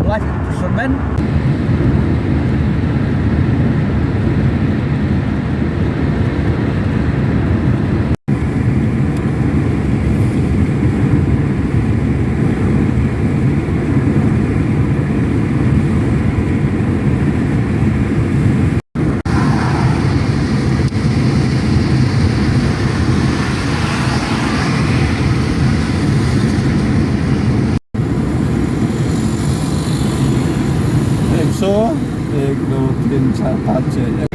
life imprisonment. So, 1 2 3 4 5 6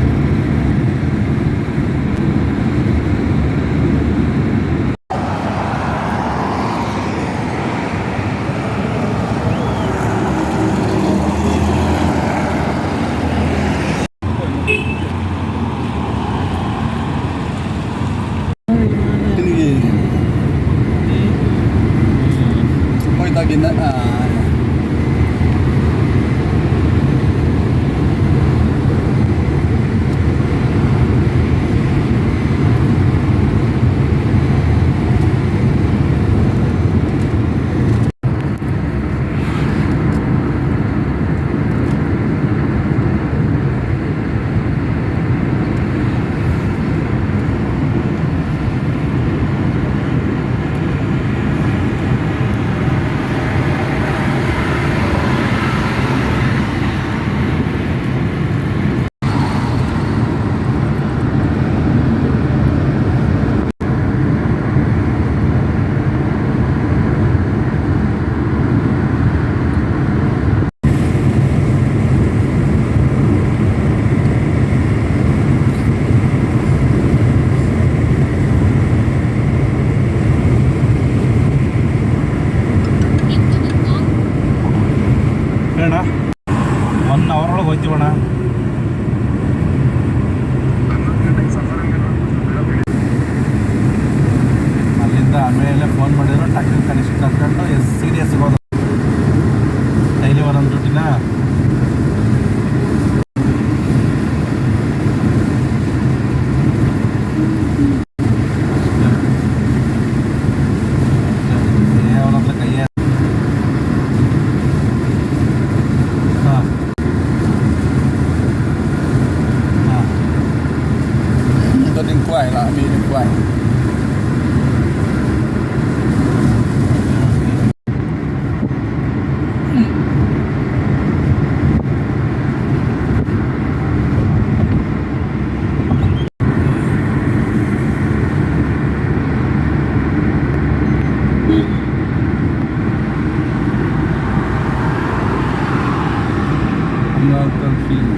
Poi tadi na ಬೇಡ 1 hour ಒಳಗೆ ಹೋಗ್ತೀವಣ್ಣ. ಅಲ್ಲಿಂದ ಆಮೇಲೆ ಫೋನ್ ಮಾಡಿದ್ರು ಟಕ್ಕನ್ ಕನೆಕ್ಷನ್ ಹಾಕೊಂಡು ಸೀರಿಯಸ್ ಹೋದ ಡೈಲಿ ಒಂದೊಂದು ದುಡ್ಡಿನ ಅವನತ್ರ ಕೈಯ tôi đi quay là đi quay. Another film.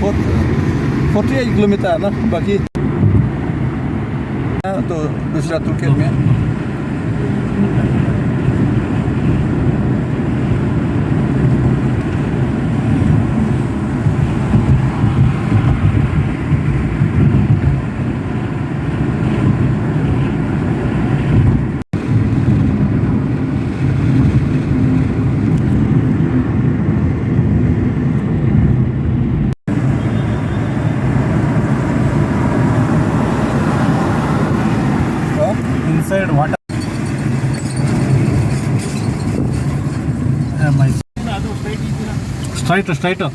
Forty 48 kilometer ना बाकी तो दूसरा तुर्की में ಸೈಡ್ ವಾಟರ್ ಅದು ಸ್ಟ್ರೈಟ್ ಸ್ಟ್ರೈಟು